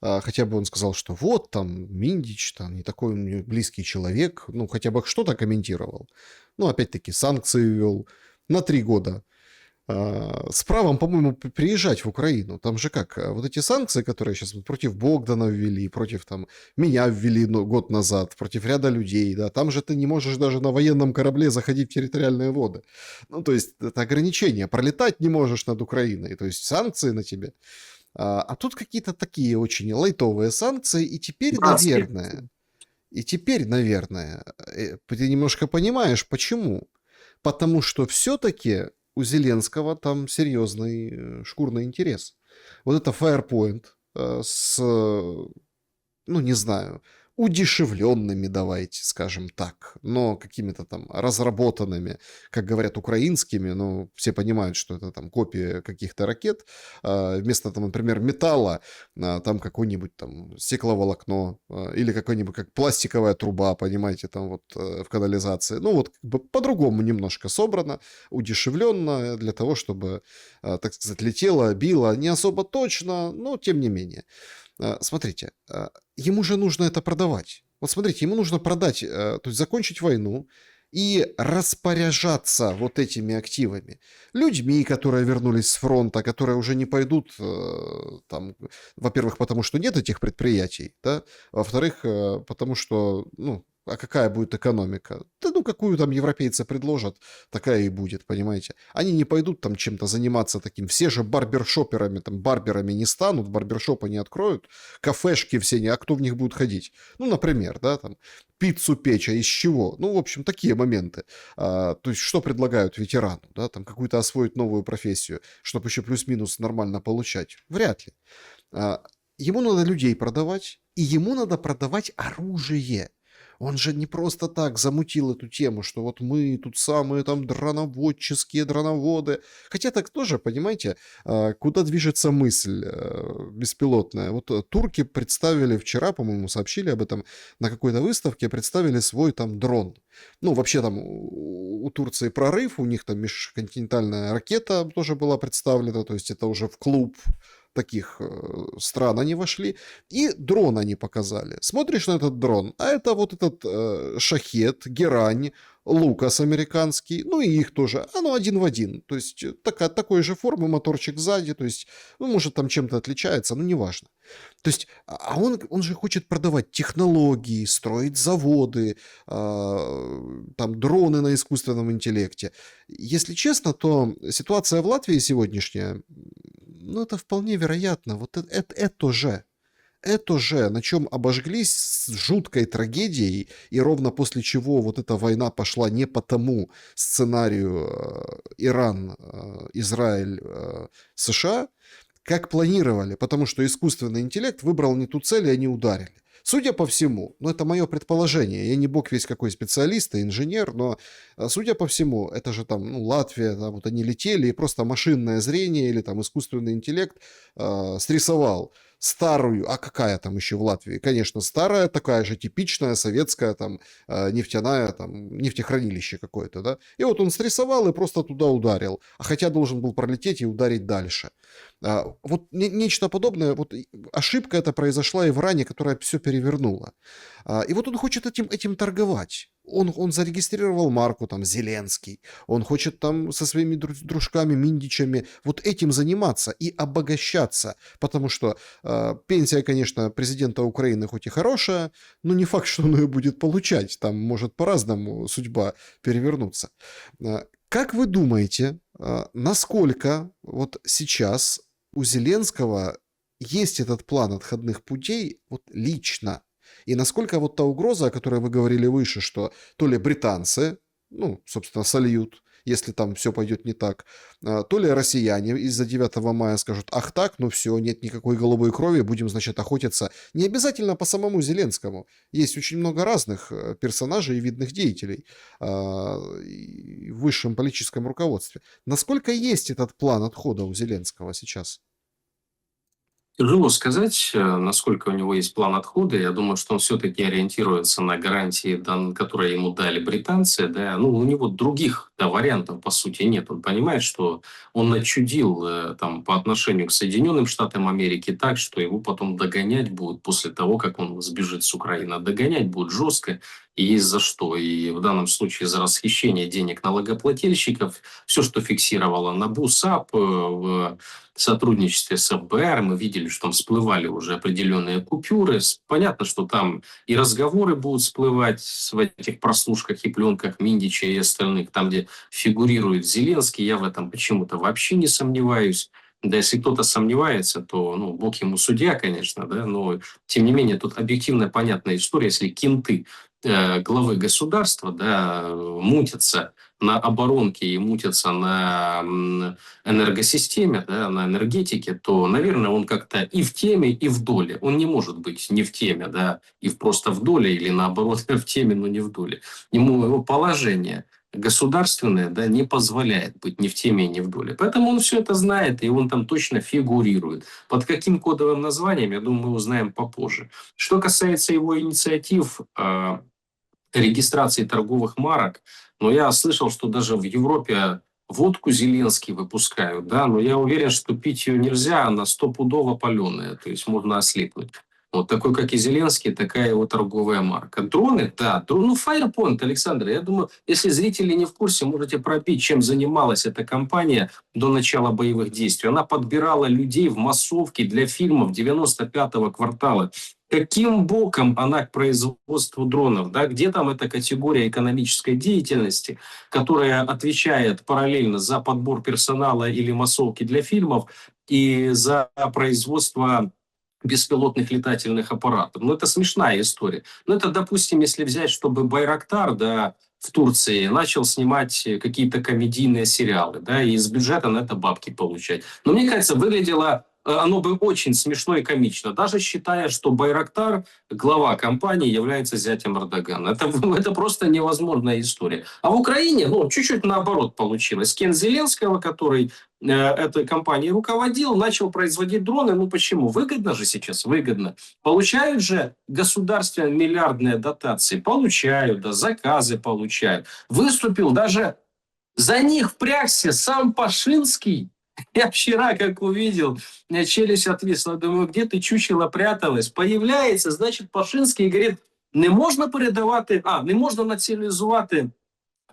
хотя бы он сказал, что вот там Минтич, там не такой мне близкий человек, ну хотя бы что-то комментировал. Ну опять-таки санкции ввел на 3 года. С правом, по-моему, приезжать в Украину. Там же как, вот эти санкции, которые сейчас против Богдана ввели, против там меня ввели год назад, против ряда людей, да, там же ты не можешь даже на военном корабле заходить в территориальные воды. Ну, то есть это ограничение, пролетать не можешь над Украиной, то есть санкции на тебе. А тут какие-то такие очень лайтовые санкции, и теперь, наверное, ты немножко понимаешь, почему. Потому что все-таки у Зеленского там серьезный шкурный интерес. Вот это Firepoint с, ну, не знаю, удешевленными, давайте скажем так, но какими-то там разработанными, как говорят, украинскими, но все понимают, что это там копия каких-то ракет. Вместо, там, например, металла, там какое-нибудь там стекловолокно или какое-нибудь как пластиковая труба, понимаете, там вот в канализации. Ну вот как бы по-другому немножко собрано, удешевленно для того, чтобы, так сказать, летело, било не особо точно, но тем не менее. Смотрите, ему же нужно это продавать. Вот смотрите, ему нужно продать, то есть закончить войну и распоряжаться вот этими активами. Людьми, которые вернулись с фронта, которые уже не пойдут там, во-первых, потому что нет этих предприятий, да, во-вторых, потому что, ну, а какая будет экономика? Да ну, какую там европейцы предложат, такая и будет, понимаете? Они не пойдут там чем-то заниматься таким. Все же барбершоперами, там, барберами не станут, барбершопы не откроют, кафешки все не, а кто в них будет ходить? Ну, например, да, там, пиццу печь, а из чего? Ну, в общем, такие моменты. То есть, что предлагают ветерану, да, там, какую-то освоить новую профессию, чтобы еще плюс-минус нормально получать? Вряд ли. Ему надо людей продавать, и ему надо продавать оружие. Он же не просто так замутил эту тему, что вот мы тут самые там дроноводческие дроноводы. Хотя так тоже, понимаете, куда движется мысль беспилотная. Вот турки представили вчера, по-моему, сообщили об этом, на какой-то выставке представили свой там дрон. Ну, вообще там у Турции прорыв, у них там межконтинентальная ракета тоже была представлена, то есть это уже в клуб таких стран они вошли, и дрон они показали. Смотришь на этот дрон, а это вот этот шахет, герань, Лукас американский, ну и их тоже, оно один в один, то есть такой же формы, моторчик сзади, то есть, ну, может, там чем-то отличается, но неважно. То есть, а он же хочет продавать технологии, строить заводы, там дроны на искусственном интеллекте. Если честно, то ситуация в Латвии сегодняшняя, ну, это вполне вероятно. Вот это же, на чем обожглись с жуткой трагедией, и ровно после чего вот эта война пошла не по тому сценарию Иран, Израиль, США, как планировали, потому что искусственный интеллект выбрал не ту цель, и они ударили. Судя по всему, ну это мое предположение, я не бог весь какой специалист и инженер, но судя по всему, это же там, ну, Латвия, да, вот они летели, и просто машинное зрение или там искусственный интеллект срисовал старую, а какая там еще в Латвии? Конечно, старая, такая же типичная советская там нефтяная, там, нефтехранилище какое-то, да? И вот он срисовал и просто туда ударил, а хотя должен был пролететь и ударить дальше. Вот нечто подобное, вот ошибка эта произошла и в Иране, которая все перевернула. И вот он хочет этим торговать. Он зарегистрировал марку, там, Зеленский. Он хочет там со своими дружками, миндичами вот этим заниматься и обогащаться. Потому что пенсия, конечно, президента Украины хоть и хорошая, но не факт, что он ее будет получать. Там может по-разному судьба перевернуться. Как вы думаете, насколько вот сейчас у Зеленского есть этот план отходных путей вот лично? И насколько вот та угроза, о которой вы говорили выше, что то ли британцы, ну, собственно, сольют, если там все пойдет не так, то ли россияне из-за 9 мая скажут, ах так, ну все, нет никакой голубой крови, будем, значит, охотиться. Не обязательно по самому Зеленскому. Есть очень много разных персонажей и видных деятелей в высшем политическом руководстве. Насколько есть этот план отхода у Зеленского сейчас? Тяжело сказать, насколько у него есть план отхода. Я думаю, что он все-таки ориентируется на гарантии, которые ему дали британцы. Да. Ну, у него других вариантов, по сути, нет. Он понимает, что он начудил там, по отношению к Соединенным Штатам Америки так, что его потом догонять будут после того, как он сбежит с Украины. А догонять будут жестко и есть за что. И в данном случае за расхищение денег налогоплательщиков, все, что фиксировало НАБУ, САП в сотрудничестве с ФБР, мы видели, что там всплывали уже определенные купюры. Понятно, что там и разговоры будут всплывать в этих прослушках и пленках Миндича и остальных, там, где фигурирует Зеленский. Я в этом почему-то вообще не сомневаюсь. Да, если кто-то сомневается, то, ну, бог ему судья, конечно, да, но, тем не менее, тут объективно понятная история, если кенты главы государства, да, мутятся на оборонке и мутятся на энергосистеме, да, на энергетике, то, наверное, он как-то и в теме, и в доле. Он не может быть не в теме, да, и просто в доле, или наоборот в теме, но не в доле. Его положение государственное, да, не позволяет быть ни в теме, ни в доле. Поэтому он все это знает, и он там точно фигурирует. Под каким кодовым названием, я думаю, мы узнаем попозже. Что касается его инициатив регистрации торговых марок, но я слышал, что даже в Европе водку Зеленский выпускают, да, но я уверен, что пить ее нельзя, она стопудово паленая, то есть можно ослепнуть. Вот такой, как и Зеленский, такая его торговая марка. Дроны, да, ну, Firepoint, Александр, я думаю, если зрители не в курсе, можете пробить, чем занималась эта компания до начала боевых действий. Она подбирала людей в массовке для фильмов 95-го квартала. Каким боком она к производству дронов? Да? Где там эта категория экономической деятельности, которая отвечает параллельно за подбор персонала или массовки для фильмов и за производство беспилотных летательных аппаратов? Ну, это смешная история. Ну, это, допустим, если взять, чтобы Байрактар, да, в Турции начал снимать какие-то комедийные сериалы, да, и из бюджета на это бабки получать. Но мне кажется, выглядело оно бы очень смешно и комично, даже считая, что Байрактар, глава компании, является зятем Эрдогана. Это просто невозможная история. А в Украине, ну, чуть-чуть наоборот получилось. Кен Зеленского, который этой компанией руководил, начал производить дроны. Ну, почему? Выгодно же сейчас, выгодно. Получают же государственные миллиардные дотации. Получают, да, заказы получают. Выступил даже за них впрягся сам Пашинский. Я вчера, как увидел, у меня челюсть отвисла. Думаю, где ты, чучело, пряталась? Появляется, значит, Пашинский и говорит, не можна передавати, не можна націоналізувати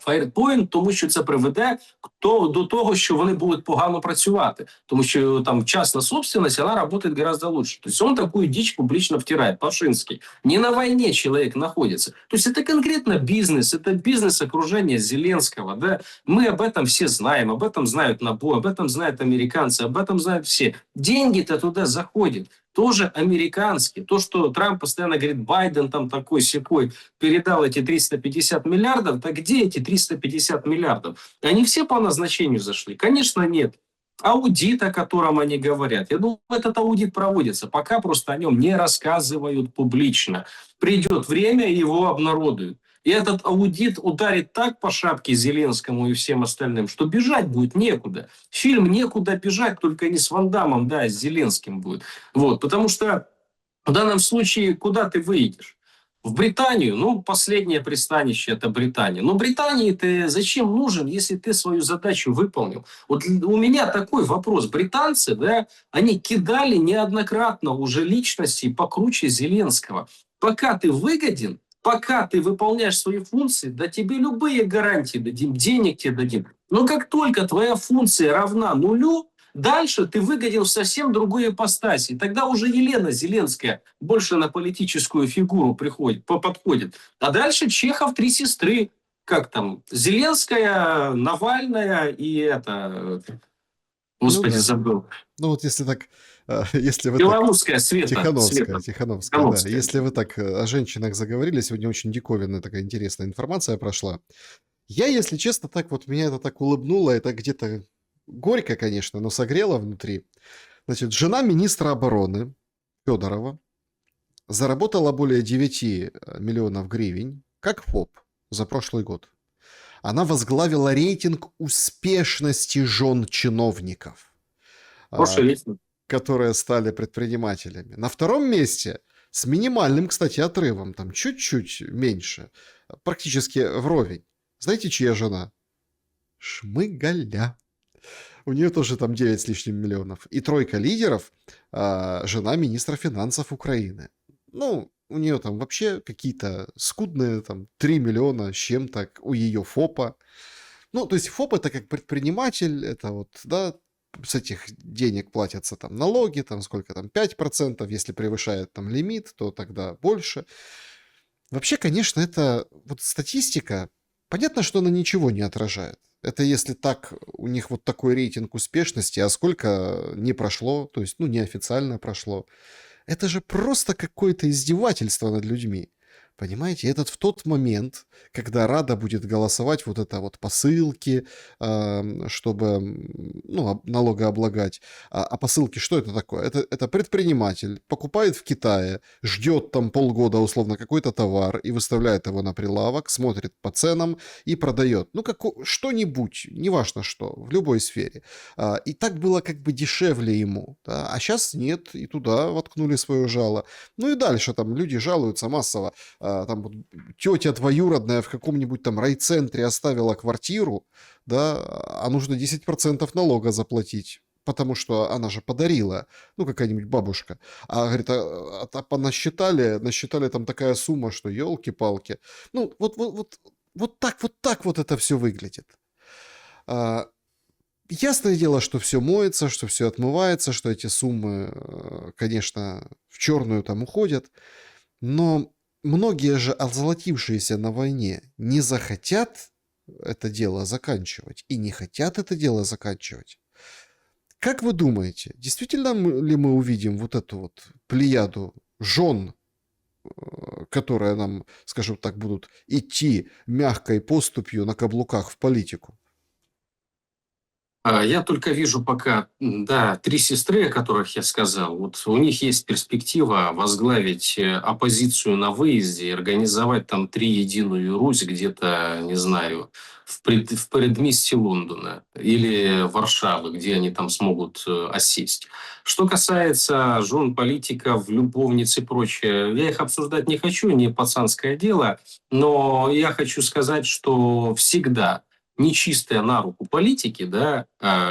Firepoint, тому що це приведе до того, що вони будуть погано працювати. Тому що там частна собственность, она работает гораздо лучше. То есть он такую дичь публично втирает, Пашинский. Не на войне человек находится. То есть это конкретно бизнес, это бизнес окружения Зеленского. Да? Мы об этом все знаем, об этом знают НАБУ, об этом знают американцы, об этом знают все. Деньги-то туда заходят. Тоже американские. То, что Трамп постоянно говорит, Байден там такой-сякой, передал эти 350 миллиардов, так где эти 350 миллиардов? Они все по назначению зашли? Конечно, нет. Аудит, о котором они говорят. Я думаю, этот аудит проводится. Пока просто о нем не рассказывают публично. Придет время, его обнародуют. И этот аудит ударит так по шапке Зеленскому и всем остальным, что бежать будет некуда. Фильм «Некуда бежать», только не с Ван Даммом, да, а с Зеленским будет. Вот, потому что в данном случае куда ты выйдешь? В Британию, ну, последнее пристанище – это Британия. Но Британии ты зачем нужен, если ты свою задачу выполнил? Вот у меня такой вопрос. Британцы, да, они кидали неоднократно уже личности покруче Зеленского. Пока ты выгоден, пока ты выполняешь свои функции, да тебе любые гарантии дадим, денег тебе дадим. Но как только твоя функция равна нулю, дальше ты выгоден в совсем другой ипостаси. И тогда уже Елена Зеленская больше на политическую фигуру подходит. А дальше Чехов три сестры. Как там? Зеленская, Навальная и это... Ну Господи, да. забыл. Ну вот если так, если вы так... Белорусская, Света. Тихановская, Света. Тихановская, да. Тихановская. Если вы так о женщинах заговорили, сегодня очень диковинная такая интересная информация прошла. Я, если честно, так вот, меня это так улыбнуло, это где-то горько, конечно, но согрело внутри. Значит, жена министра обороны Федорова заработала более 9 миллионов гривен, как ФОП, за прошлый год. Она возглавила рейтинг успешности жен чиновников, Хороший рейтинг. которые стали предпринимателями. На втором месте, с минимальным, кстати, отрывом, там чуть-чуть меньше, практически вровень. Знаете, чья жена? Шмыгаля. У нее тоже там 9 с лишним миллионов. И тройка лидеров жена министра финансов Украины. Ну, у нее там вообще какие-то скудные там 3 миллиона с чем-то у ее ФОПа. Ну, то есть ФОП это как предприниматель, это вот, да, с этих денег платятся там налоги, там сколько там, 5%, если превышает там лимит, то тогда больше. Вообще, конечно, это вот статистика, понятно, что она ничего не отражает. Это если так, у них вот такой рейтинг успешности, а сколько не прошло, то есть, ну, неофициально прошло. Это же просто какое-то издевательство над людьми. Понимаете, этот в тот момент, когда Рада будет голосовать вот это вот посылки, чтобы, ну, налогооблагать. А посылки, что это такое? Это предприниматель покупает в Китае, ждет там полгода условно какой-то товар и выставляет его на прилавок, смотрит по ценам и продает. Ну, как, что-нибудь, неважно что, в любой сфере. И так было как бы дешевле ему. Да? А сейчас нет, и туда воткнули свое жало. Ну и дальше там люди жалуются массово. Там вот тетя двоюродная в каком-нибудь там райцентре оставила квартиру, да, а нужно 10% налога заплатить, потому что она же подарила, ну, какая-нибудь бабушка. А, говорит, насчитали там такая сумма, что елки-палки. Ну, вот так вот это все выглядит. Ясное дело, что все моется, что все отмывается, что эти суммы, конечно, в черную там уходят, но многие же озолотившиеся на войне не захотят это дело заканчивать и не хотят это дело заканчивать. Как вы думаете, действительно ли мы увидим вот эту вот плеяду жен, которые нам, скажем так, будут идти мягкой поступью на каблуках в политику? Я только вижу пока, да, три сестры, о которых я сказал. Вот у них есть перспектива возглавить оппозицию на выезде и организовать там три единую Русь где-то, не знаю, в предместье Лондона или Варшавы, где они там смогут осесть. Что касается жен политиков, любовниц и прочее, я их обсуждать не хочу, не пацанское дело, но я хочу сказать, что всегда нечистые на руку политики, да,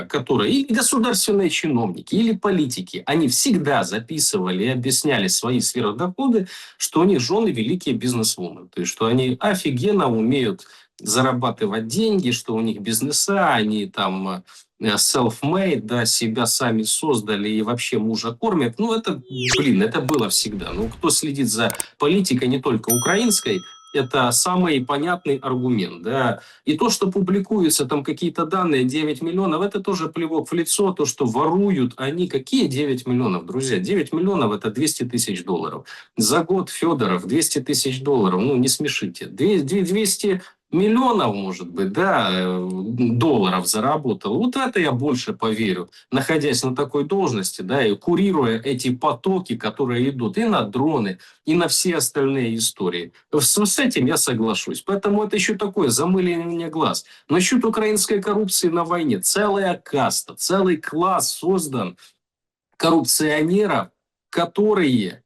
которые или государственные чиновники, или политики, они всегда записывали и объясняли свои сверхдоходы, что у них жены великие бизнесвумен, то есть что они офигенно умеют зарабатывать деньги, что у них бизнеса, они там self-made, да, себя сами создали и вообще мужа кормят. Ну, это, блин, это было всегда. Ну, кто следит за политикой не только украинской, это самый понятный аргумент, да. И то, что публикуются там какие-то данные, 9 миллионов, это тоже плевок в лицо, то, что воруют они. Какие 9 миллионов, друзья? 9 миллионов – это 200 тысяч долларов. За год Федоров 200 тысяч долларов, ну, не смешите. 200 миллионов, может быть, да, долларов заработал. Вот это я больше поверю, находясь на такой должности, да, и курируя эти потоки, которые идут и на дроны, и на все остальные истории. С этим я соглашусь. Поэтому это еще такое замыливание глаз. Насчет украинской коррупции на войне. Целая каста, целый класс создан коррупционеров, которые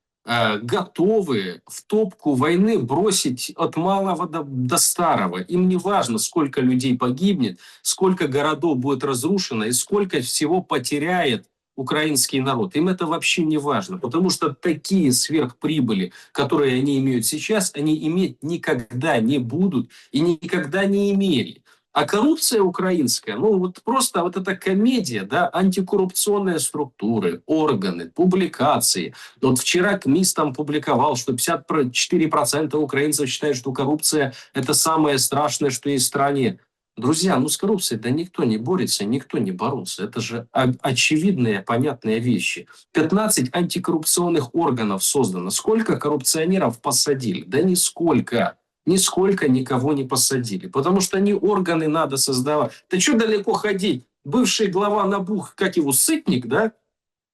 готовы в топку войны бросить от малого до старого. Им не важно, сколько людей погибнет, сколько городов будет разрушено и сколько всего потеряет украинский народ. Им это вообще не важно, потому что такие сверхприбыли, которые они имеют сейчас, они иметь никогда не будут и никогда не имели. А коррупция украинская, ну вот просто вот эта комедия, да, антикоррупционные структуры, органы, публикации. Вот вчера КМИС там публиковал, что 54% украинцев считают, что коррупция – это самое страшное, что есть в стране. Друзья, ну с коррупцией да никто не борется, никто не боролся. Это же очевидные, понятные вещи. 15 антикоррупционных органов создано. Сколько коррупционеров посадили? Да нисколько. Нисколько никого не посадили. Потому что не органы надо создавать. Да что далеко ходить? Бывший глава НАБУ, как его, Сытник, да?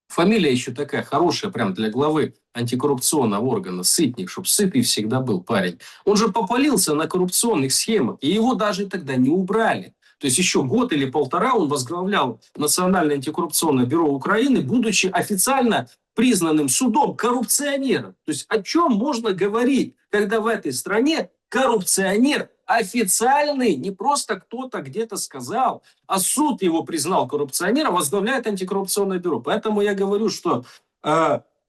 Фамилия еще такая хорошая, прям для главы антикоррупционного органа, Сытник, чтобы сытый всегда был парень. Он же попалился на коррупционных схемах, и его даже тогда не убрали. То есть еще год или полтора он возглавлял Национальное антикоррупционное бюро Украины, будучи официально признанным судом коррупционером. То есть о чем можно говорить, когда в этой стране коррупционер официальный, не просто кто-то где-то сказал, а суд его признал коррупционером, возглавляет антикоррупционное бюро. Поэтому я говорю, что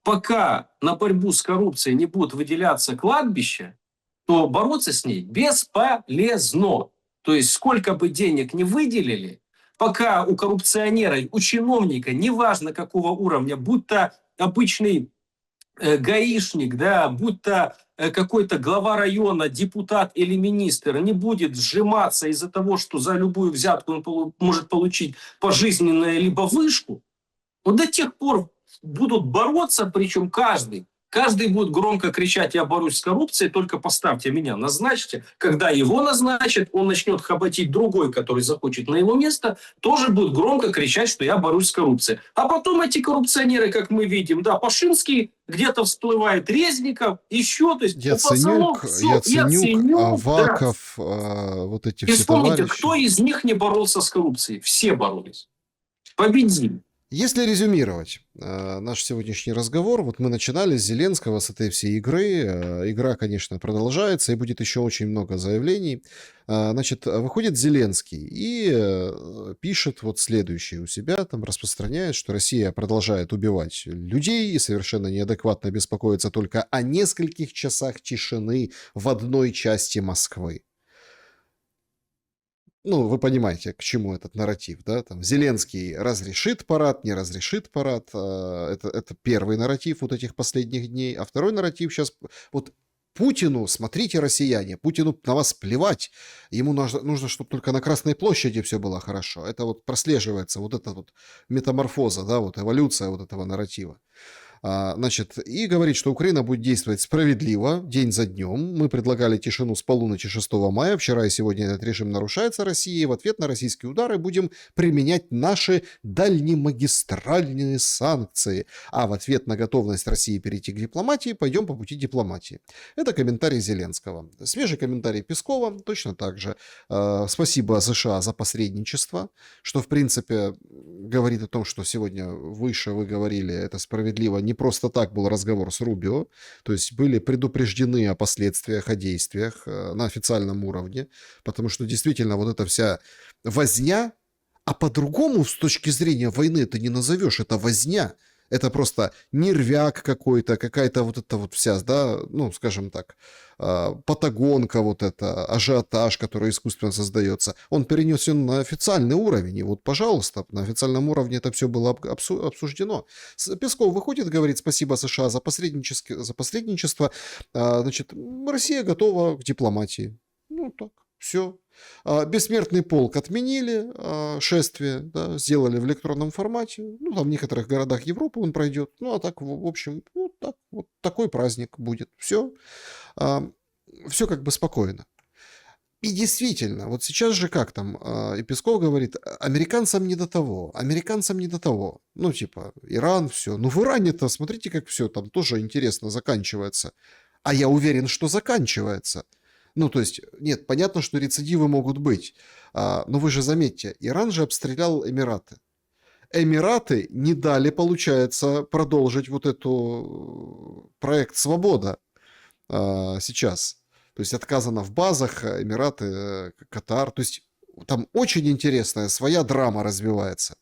пока на борьбу с коррупцией не будут выделяться кладбища, то бороться с ней бесполезно. То есть сколько бы денег не выделили, пока у коррупционера, у чиновника, неважно какого уровня, будь то обычный гаишник, да, будь то какой-то глава района, депутат или министр, не будет сжиматься из-за того, что за любую взятку он может получить пожизненное либо вышку, вот до тех пор будут бороться, причем каждый. Каждый будет громко кричать: я борюсь с коррупцией, только поставьте меня, назначьте. Когда его назначат, он начнет хоботить другой, который захочет на его место, тоже будет громко кричать, что я борюсь с коррупцией. А потом эти коррупционеры, как мы видим, да, Пашинский, где-то всплывает Резников, еще, то есть у пацанов все, Яценюк, Яценюк, да. Аваков, вот эти И все вспомните, товарищи. кто из них не боролся с коррупцией? Все боролись. Победили. Если резюмировать наш сегодняшний разговор, вот мы начинали с Зеленского, с этой всей игры. Игра, конечно, продолжается, и будет еще очень много заявлений. Значит, выходит Зеленский и пишет вот следующее у себя, там распространяет, что Россия продолжает убивать людей и совершенно неадекватно беспокоится только о нескольких часах тишины в одной части Москвы. Ну, вы понимаете, к чему этот нарратив, да? Там Зеленский разрешит парад, не разрешит парад. Это первый нарратив вот этих последних дней. А второй нарратив сейчас... Вот Путину, смотрите, россияне, Путину на вас плевать. Ему нужно, чтобы только на Красной площади все было хорошо. Это вот прослеживается, вот эта вот метаморфоза, да, вот эволюция вот этого нарратива. Значит, и говорит, что Украина будет действовать справедливо, день за днем. Мы предлагали тишину с полуночи 6 мая. Вчера и сегодня этот режим нарушается Россией. В ответ на российские удары будем применять наши дальнемагистральные санкции. А в ответ на готовность России перейти к дипломатии, пойдем по пути дипломатии. Это комментарий Зеленского. Свежий комментарий Пескова точно так же. Спасибо США за посредничество, что, в принципе, говорит о том, что сегодня выше вы говорили, это справедливо. Не просто так был разговор с Рубио, то есть были предупреждены о последствиях, о действиях на официальном уровне, потому что действительно вот эта вся возня, а по-другому с точки зрения войны это не назовешь, это возня. Это просто нервяк какой-то, какая-то вот эта вот вся, да, ну, скажем так, патагонка вот эта, ажиотаж, который искусственно создается, он перенесен на официальный уровень. И вот, пожалуйста, на официальном уровне это все было обсуждено. Песков выходит, говорит: спасибо США за посредничество. Значит, Россия готова к дипломатии. Ну, так, все. Бессмертный полк отменили, шествие, да, сделали в электронном формате. Ну, там в некоторых городах Европы он пройдет. Ну, а так, в общем, ну, так, вот такой праздник будет. Все. Все как бы спокойно. И действительно, вот сейчас же как там, и Песков говорит, американцам не до того, американцам не до того. Ну, типа, Иран, все. Ну, в Иране-то, смотрите, как все там тоже интересно заканчивается. А я уверен, что заканчивается. Ну, то есть, нет, понятно, что рецидивы могут быть. Но вы же заметьте, Иран же обстрелял Эмираты. Эмираты не дали, получается, продолжить вот эту проект «Свобода» сейчас. То есть отказано в базах, Эмираты, Катар. То есть там очень интересная своя драма развивается.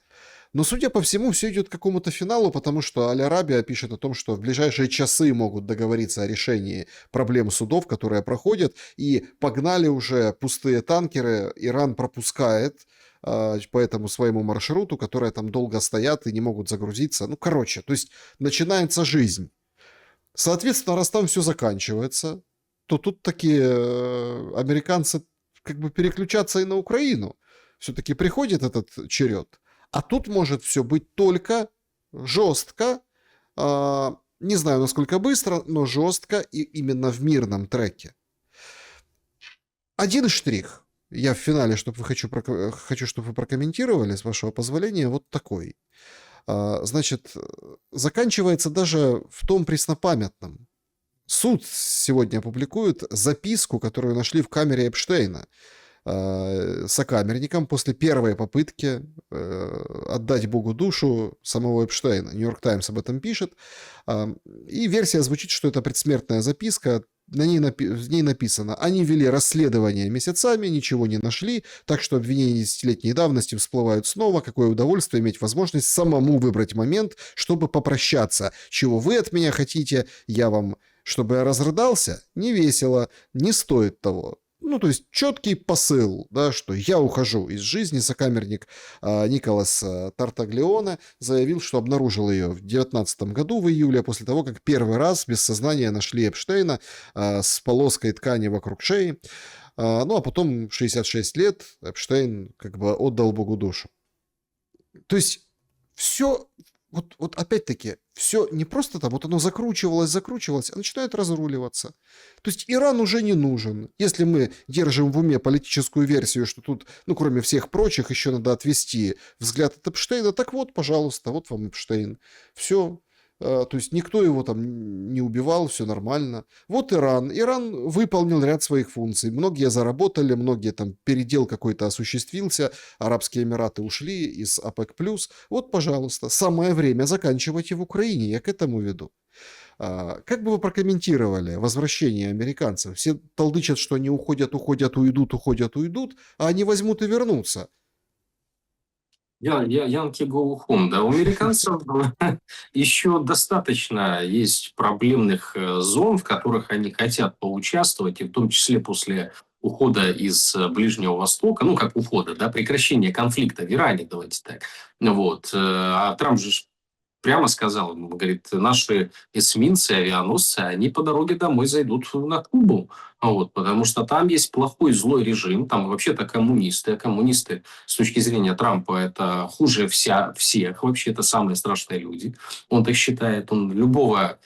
Но, судя по всему, все идет к какому-то финалу, потому что Аль-Арабия пишет о том, что в ближайшие часы могут договориться о решении проблем судов, которые проходят, и погнали уже пустые танкеры, Иран пропускает по этому своему маршруту, которые там долго стоят и не могут загрузиться. Ну, короче, то есть начинается жизнь. Соответственно, раз там все заканчивается, то тут такие американцы как бы переключаться и на Украину. Все-таки приходит этот черед. А тут может все быть только жестко, не знаю, насколько быстро, но жестко и именно в мирном треке. Один штрих. Я в финале, хочу, чтобы вы прокомментировали, с вашего позволения, вот такой. Значит, заканчивается даже в том преснопамятном. Суд сегодня опубликует записку, которую нашли в камере Эпштейна сокамерникам после первой попытки отдать Богу душу самого Эпштейна. Нью-Йорк Таймс об этом пишет. И версия звучит, что это предсмертная записка. В ней написано: они вели расследование месяцами, ничего не нашли, так что обвинения десятилетней давности всплывают снова. Какое удовольствие иметь возможность самому выбрать момент, чтобы попрощаться. Чего вы от меня хотите? Я вам... Чтобы я разрыдался? Не весело, не стоит того. Ну, то есть четкий посыл, да, что я ухожу из жизни. Сокамерник Николас Тартаглионе заявил, что обнаружил ее в 2019 году, в июле, после того, как первый раз без сознания нашли Эпштейна с полоской ткани вокруг шеи. Ну, а потом в 66 лет Эпштейн как бы отдал Богу душу. То есть все... Вот опять-таки, все не просто там, вот оно закручивалось, а начинает разруливаться. То есть Иран уже не нужен. Если мы держим в уме политическую версию, что тут, ну, кроме всех прочих, еще надо отвести взгляд от Эпштейна, так вот, пожалуйста, вот вам Эпштейн. Все. То есть никто его там не убивал, все нормально. Вот Иран. Иран выполнил ряд своих функций. Многие заработали, многие там передел какой-то осуществился. Арабские Эмираты ушли из ОПЕК+. Вот, пожалуйста, самое время заканчивать и в Украине. Я к этому веду. Как бы вы прокомментировали возвращение американцев? Все толдычат, что они уходят, уйдут, а они возьмут и вернутся. Янки go home, да, у американцев еще достаточно есть проблемных зон, в которых они хотят поучаствовать, и в том числе после ухода из Ближнего Востока, ну, как ухода, да, прекращения конфликта в Иране, давайте так. Вот. А Трамп же прямо сказал, он говорит, наши эсминцы, авианосцы, они по дороге домой зайдут на Кубу. Вот, потому что там есть плохой, злой режим, там вообще-то коммунисты. А коммунисты с точки зрения Трампа это хуже всех, вообще это самые страшные люди. Он так считает, он любого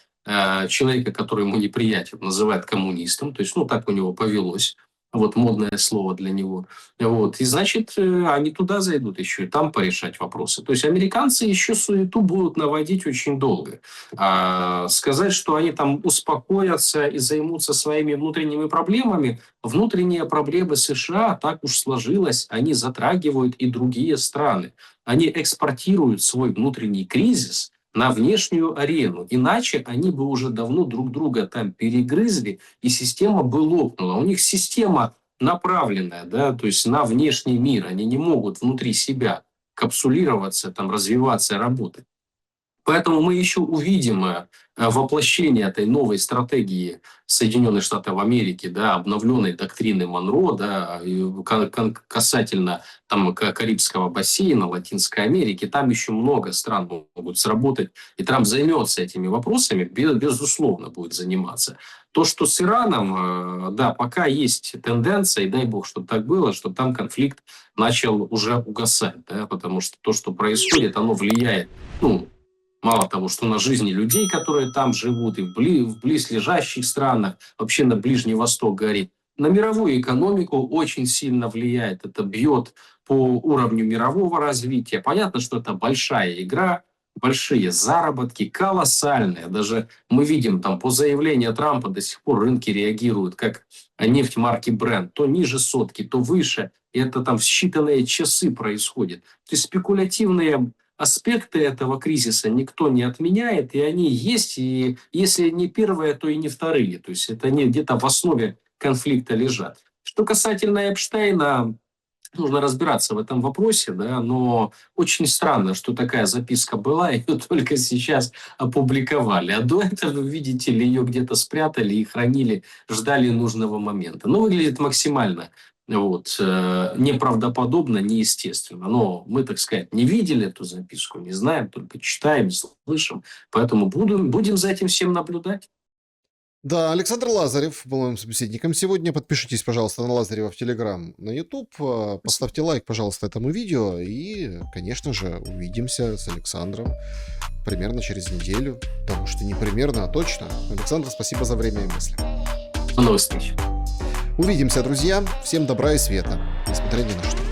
человека, который ему неприятен, называет коммунистом. То есть, ну, так у него повелось. Вот модное слово для него. Вот. И значит, они туда зайдут еще и там порешать вопросы. То есть американцы еще суету будут наводить очень долго. Сказать, что они там успокоятся и займутся своими внутренними проблемами, внутренние проблемы США, так уж сложилось, они затрагивают и другие страны. Они экспортируют свой внутренний кризис на внешнюю арену. Иначе они бы уже давно друг друга там перегрызли, и система бы лопнула. У них система направленная, да, то есть на внешний мир. Они не могут внутри себя капсулироваться, там, развиваться, работать. Поэтому мы еще увидим воплощение этой новой стратегии Соединенных Штатов Америки, да, обновленной доктрины Монро, да, касательно там, Карибского бассейна, Латинской Америки. Там еще много стран могут сработать, и Трамп займется этими вопросами, безусловно, будет заниматься. То, что с Ираном, да, пока есть тенденция, и дай бог, чтобы так было, что там конфликт начал уже угасать, да, потому что то, что происходит, оно влияет, ну, мало того, что на жизни людей, которые там живут, и в близлежащих странах, вообще на Ближний Восток горит. на мировую экономику очень сильно влияет. Это бьет по уровню мирового развития. Понятно, что это большая игра, большие заработки, колоссальные. Даже мы видим там по заявлению Трампа до сих пор рынки реагируют, как нефть марки Brent. То ниже сотки, то выше. И это там в считанные часы происходит. То есть спекулятивные аспекты этого кризиса никто не отменяет, и они есть, и если не первые, то и не вторые. То есть это они где-то в основе конфликта лежат. Что касательно Эпштейна, нужно разбираться в этом вопросе, да, но очень странно, что такая записка была, ее только сейчас опубликовали. А до этого, видите ли, ее где-то спрятали и хранили, ждали нужного момента. Ну, выглядит максимально неправдоподобно, неестественно. Но мы, так сказать, не видели эту записку, не знаем, только читаем, слышим. Поэтому будем за этим всем наблюдать. Да, Александр Лазарев был моим собеседником сегодня. Подпишитесь, пожалуйста, на Лазарева в Телеграм, на YouTube. Поставьте лайк, пожалуйста, этому видео. И, конечно же, увидимся с Александром примерно через неделю. Потому что не примерно, а точно. Александр, спасибо за время и мысли. До новых встреч. Увидимся, друзья. Всем добра и света, несмотря ни на что.